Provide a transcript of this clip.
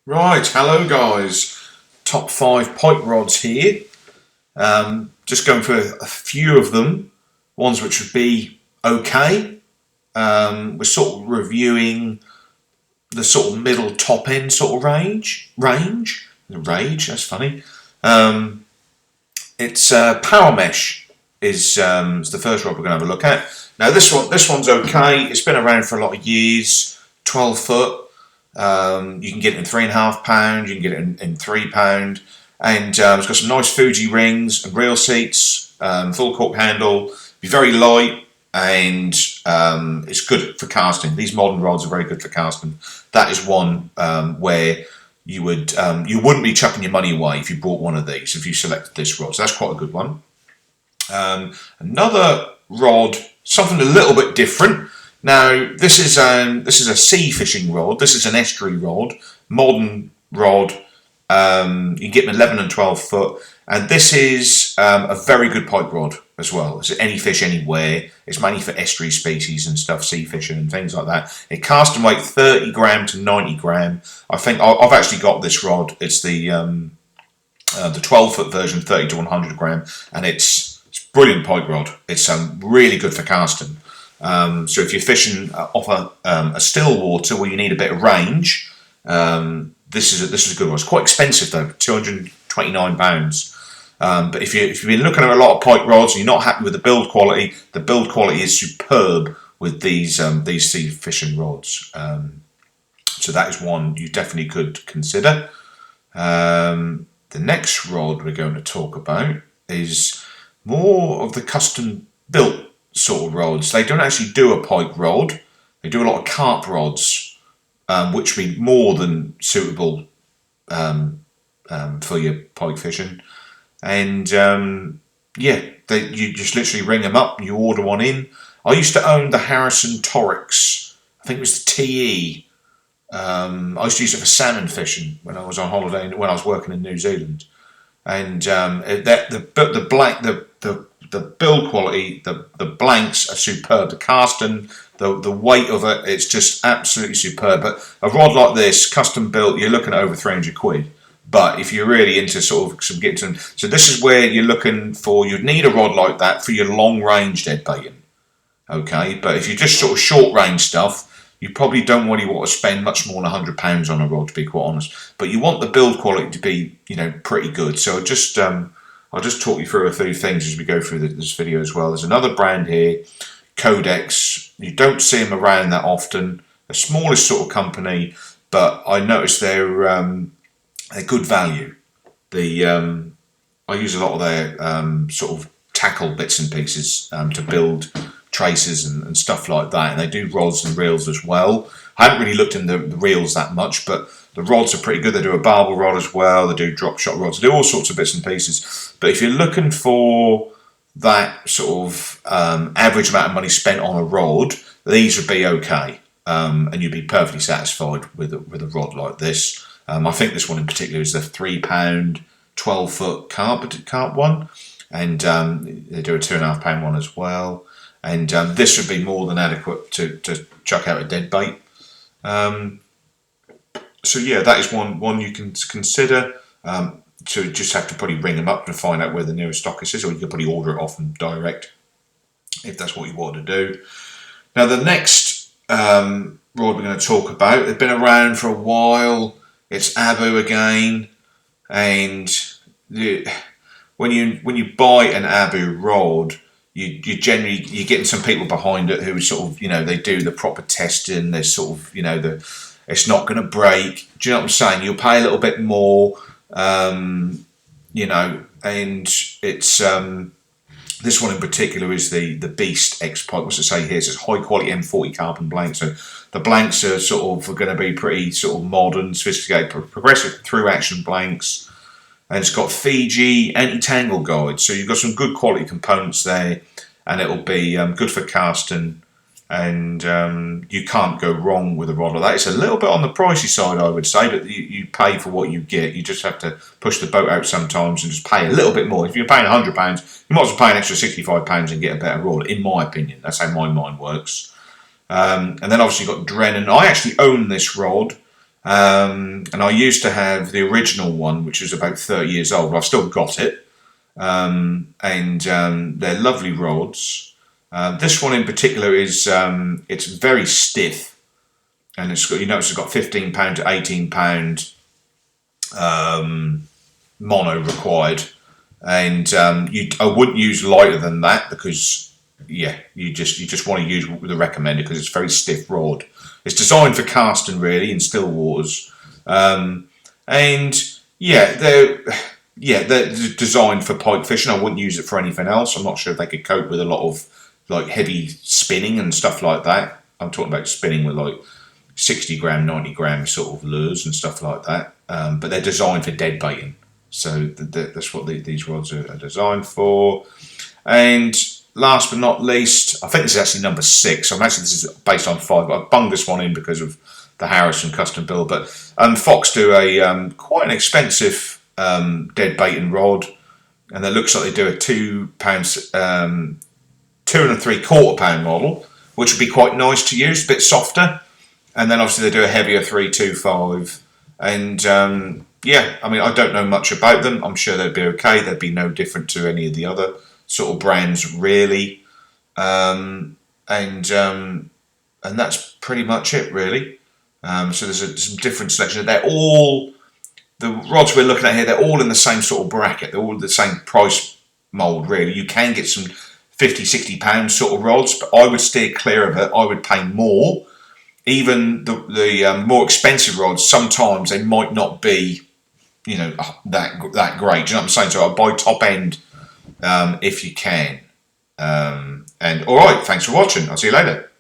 Right, hello guys. Top 5 pike rods here. Just going for a few of them. Ones which would be okay. We're sort of reviewing the sort of middle top end sort of Rage, that's funny. It's Power Mesh is the first rod we're going to have a look at. Now this one's okay. It's been around for a lot of years. 12 foot. You can get it in £3.5, you can get it in £3, and it's got some nice Fuji rings and reel seats, full cork handle, be very light, and it's good for casting. These modern rods are very good for casting. That is one where you wouldn't be chucking your money away if you bought one of these, if you selected this rod. So that's quite a good one. Another rod, something a little bit different. Now this is a sea fishing rod. This is an estuary rod, modern rod. You can get them 11 and 12 foot, and this is a very good pike rod as well. It's any fish anywhere. It's mainly for estuary species and stuff, sea fishing and things like that. It cast and weight 30 gram to 90 gram. I think I've actually got this rod. It's the 12 foot version, 30 to 100 gram, and it's brilliant pike rod. It's really good for casting. So if you're fishing off a still water where you need a bit of range, this is a good one. It's quite expensive though, £229. But if you've been looking at a lot of pike rods and you're not happy with the build quality is superb with these sea fishing rods. So that is one you definitely could consider. The next rod we're going to talk about is more of the custom built sort of rods. They don't actually do a pike rod. They do a lot of carp rods, which would be more than suitable for your pike fishing. And you just literally ring them up and you order one in. I used to own the Harrison Torix. I think it was the TE. I used to use it for salmon fishing when I was on holiday, when I was working in New Zealand. And the build quality, the blanks are superb. The casting, the weight of it, it's just absolutely superb. But a rod like this, custom built, you're looking at over 300 quid. But if you're really into sort of some getting to, so this is where you're looking for. You'd need a rod like that for your long range dead baiting. Okay, but if you're just sort of short range stuff, you probably don't really want to spend much more than £100 on a rod, to be quite honest. But you want the build quality to be, pretty good. So I'll just talk you through a few things as we go through this video as well. There's another brand here, Codex. You don't see them around that often. The smallest sort of company, but I noticed they're good value. I use a lot of their sort of tackle bits and pieces to build traces and stuff like that, and they do rods and reels as well. I haven't really looked in the reels that much, but the rods are pretty good. They do a barbel rod as well, they do drop shot rods, they do all sorts of bits and pieces. But if you're looking for that sort of average amount of money spent on a rod, these would be okay, and you'd be perfectly satisfied with a rod like this. I think this one in particular is the £3 12 foot carp one, and they do a £2.5 one as well. And this would be more than adequate to chuck out a dead bait. So yeah, that is one you can consider. So you just have to probably ring them up to find out where the nearest stockist is, or you can probably order it off them direct if that's what you want to do. Now the next rod we're going to talk about, they've been around for a while. It's Abu again, and when you buy an Abu rod, you're getting some people behind it who sort of, they do the proper testing. They're sort of, it's not going to break. Do you know what I'm saying? You'll pay a little bit more, and it's this one in particular is the Beast X Pike. What's it say here? It says high quality M40 carbon blanks. So the blanks are going to be pretty sort of modern, sophisticated, progressive through action blanks. And it's got Fiji anti-tangle guides, so you've got some good quality components there, and it'll be good for casting, and you can't go wrong with a rod like that. It's a little bit on the pricey side, I would say, but you pay for what you get. You just have to push the boat out sometimes and just pay a little bit more. If you're paying £100, you might as well pay an extra £65 and get a better rod, in my opinion. That's how my mind works. And then obviously you've got Drennan. I actually own this rod. And I used to have the original one, which was about 30 years old. I've still got it. They're lovely rods. This one in particular is it's very stiff, and it's got, you notice it's got 15 pound to 18 pound mono required, and I wouldn't use lighter than that because you just want to use the recommended because it's a very stiff rod. It's designed for casting really in still waters, they're designed for pike fishing. I wouldn't use it for anything else. I'm not sure if they could cope with a lot of like heavy spinning and stuff like that. I'm talking about spinning with like 60 gram, 90 gram sort of lures and stuff like that. But they're designed for dead baiting. So that's what these rods are designed for. And last but not least, I think this is actually number 6. This is based on 5. I bunged this one in because of the Harrison custom build. But Fox do a quite an expensive dead baiting rod, and it looks like they do a 2 pounds, 2 3/4 pound model, which would be quite nice to use, a bit softer. And then obviously they do a heavier 325. And I don't know much about them. I'm sure they'd be okay. They'd be no different to any of the other sort of brands, really. And that's pretty much it, really. So there's some different selection. They're all, the rods we're looking at here, they're all in the same sort of bracket. They're all the same price mould, really. You can get some 50, 60 pound sort of rods, but I would steer clear of it. I would pay more. Even the more expensive rods, sometimes they might not be, that great. Do you know what I'm saying? So I'll buy top end if you can. And all right, thanks for watching. I'll see you later.